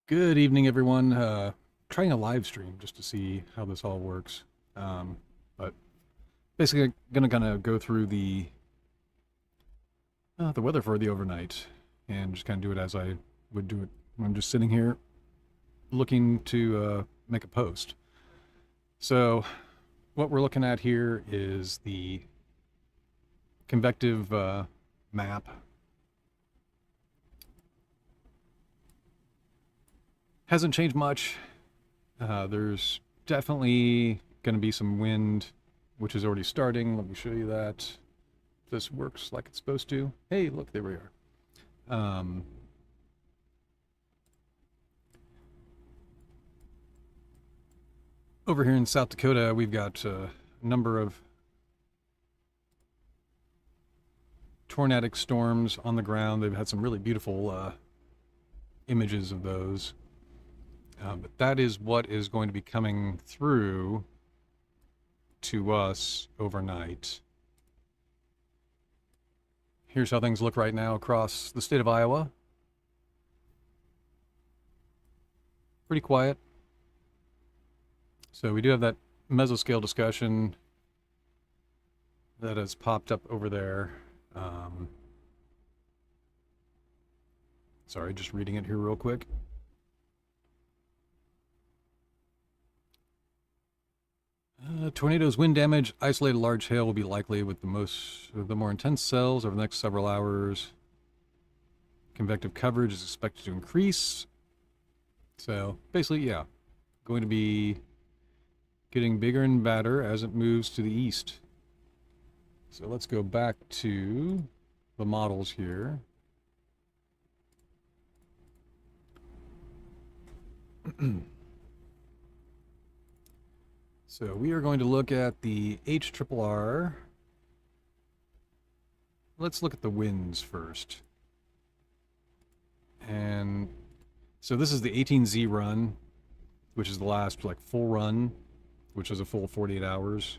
Good evening, everyone. Trying a live stream just to see how this all works. But basically, gonna kind of go through the weather for the overnight and just kind of do it as I would do it when I'm just sitting here looking to make a post. So, what we're looking at here is the convective map. Hasn't changed much. There's definitely going to be some wind, which is already starting. Let me show you that. This works like it's supposed to. Hey, look, there we are. Over here in South Dakota, we've got a number of tornadic storms on the ground. They've had some really beautiful images of those. But that is what is going to be coming through to us overnight. Here's how things look right now across the state of Iowa. Pretty quiet. So we do have that mesoscale discussion that has popped up over there. Sorry, just reading it here real quick. Tornadoes, wind damage, isolated large hail will be likely with the more intense cells over the next several hours. Convective coverage is expected to increase. So basically, yeah, going to be getting bigger and badder as it moves to the east. So let's go back to the models here. So we are going to look at the HRRR. Let's look at the winds first. And so this is the 18Z run, which is the last like full run, which is a full 48 hours.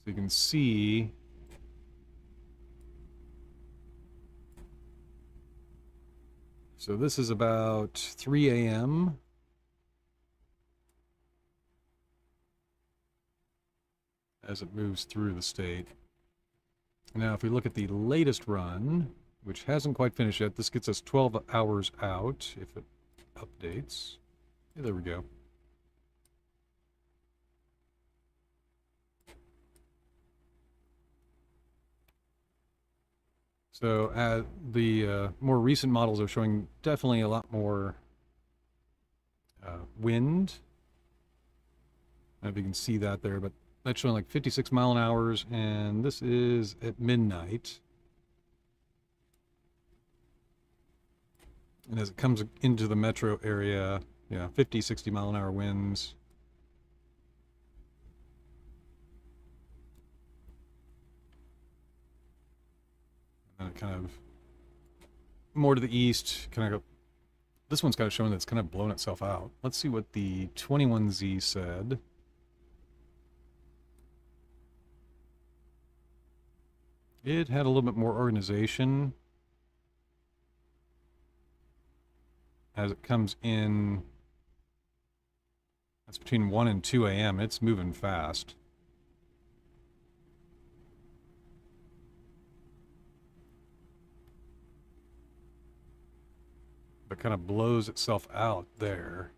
So you can see so this is about 3 a.m. as it moves through the state. Now, if we look at the latest run, which hasn't quite finished yet, this gets us 12 hours out if it updates. Yeah, there we go. So the more recent models are showing definitely a lot more wind. I don't know if you can see that there, but that's showing like 56 mile an hour, and this is at midnight. And as it comes into the metro area, yeah, 50, 60 mile an hour winds. And kind of more to the east, kind of go. This one's kind of showing that it's kind of blown itself out. Let's see what the 21Z said. It had a little bit more organization as it comes in. That's between 1 and 2 a.m. It's moving fast. But kind of blows itself out there.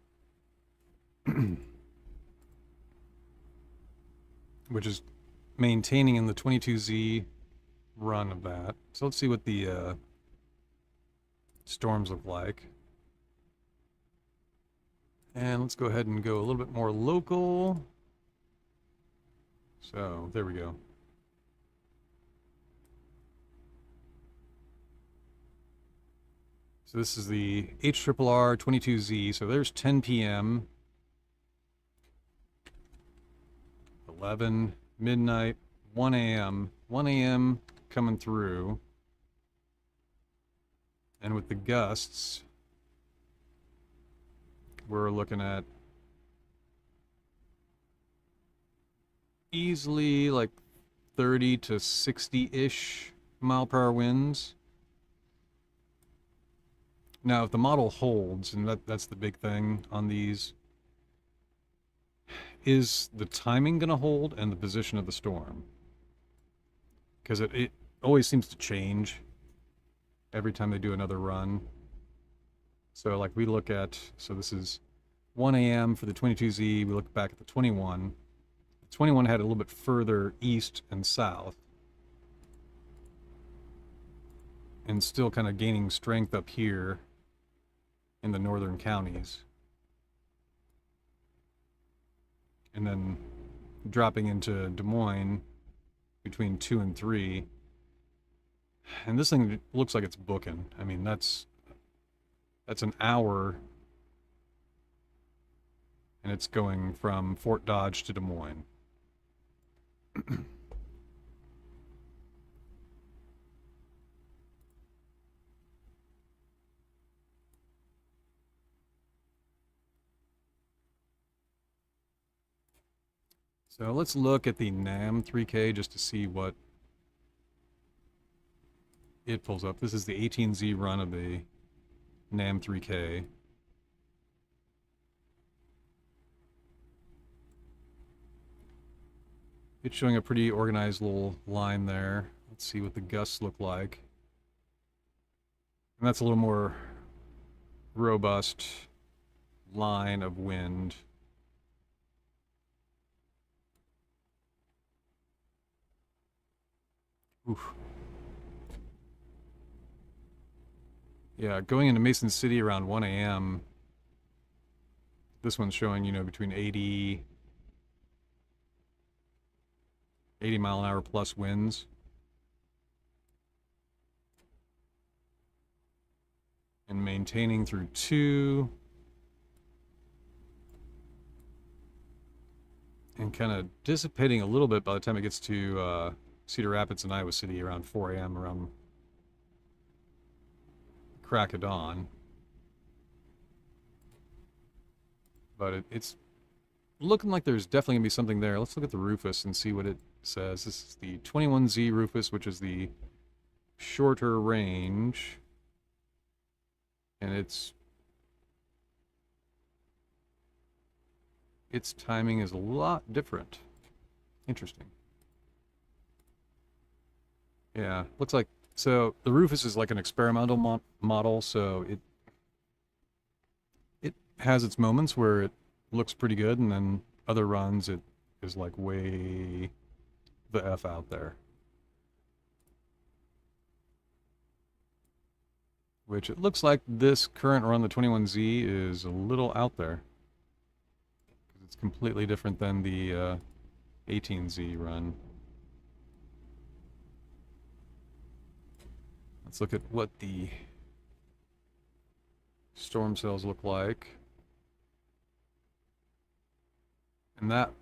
Which is maintaining in the 22Z run of that. So let's see what the storms look like. And let's go ahead and go a little bit more local. So there we go. So this is the HRRR 22Z. So there's 10 p.m. 11, midnight, 1 a.m. 1 a.m. coming through. And with the gusts, we're looking at easily like 30 to 60-ish mile-per-hour winds. Now, if the model holds, and that's the big thing on these, is the timing going to hold and the position of the storm? Because it always seems to change every time they do another run. So like we look at, so this is 1 a.m. for the 22Z. We look back at the 21. The 21 had a little bit further east and south, and still kind of gaining strength up here in the northern counties. And then dropping into Des Moines between 2 and 3. And this thing looks like it's booking. I mean, that's an hour, and it's going from Fort Dodge to Des Moines. So let's look at the NAM 3K just to see what it pulls up. This is the 18Z run of the NAM 3K. It's showing a pretty organized little line there. Let's see what the gusts look like. And that's a little more robust line of wind. Oof. Yeah, going into Mason City around 1 a.m. This one's showing, you know, between 80 mile an hour plus winds. And maintaining through 2. And kind of dissipating a little bit by the time it gets to Cedar Rapids and Iowa City around 4 a.m. around crack of dawn. But it's looking like there's definitely going to be something there. Let's look at the Rufus and see what it says. This is the 21Z Rufus, which is the shorter range. And its timing is a lot different. Interesting. Yeah, looks like, so the Rufus is like an experimental model, so it has its moments where it looks pretty good, and then other runs it is like way the F out there. Which it looks like this current run, the 21Z, is a little out there. It's completely different than the 18Z run. Let's look at what the storm cells look like. And that,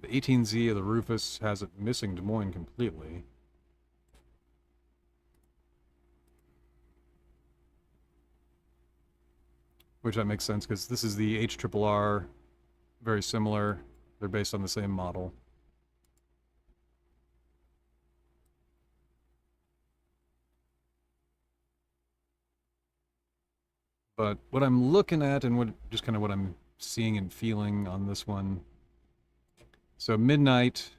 the 18Z of the Rufus has it missing Des Moines completely. Which that makes sense because this is the HRRR, very similar. They're based on the same model. But what I'm looking at and what just kind of what I'm seeing and feeling on this one. So midnight,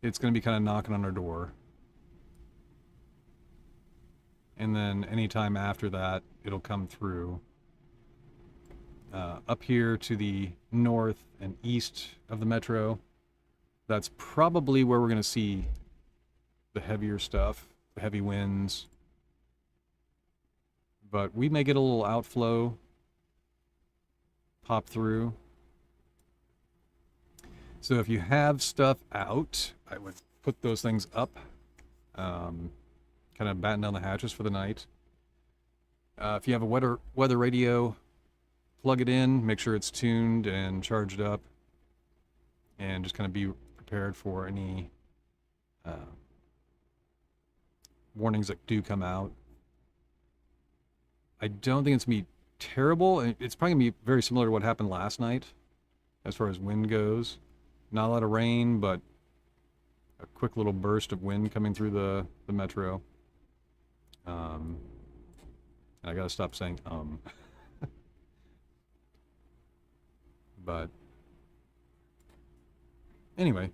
it's going to be kind of knocking on our door. And then anytime after that, it'll come through. Up here to the north and east of the metro, that's probably where we're going to see the heavier stuff, the heavy winds. But we may get a little outflow pop through. So if you have stuff out, I would put those things up, kind of batten down the hatches for the night. If you have a weather radio, plug it in, make sure it's tuned and charged up, and just kind of be prepared for any warnings that do come out. I don't think it's going to be terrible. It's probably going to be very similar to what happened last night as far as wind goes. Not a lot of rain, but a quick little burst of wind coming through the metro. I gotta stop saying but anyway,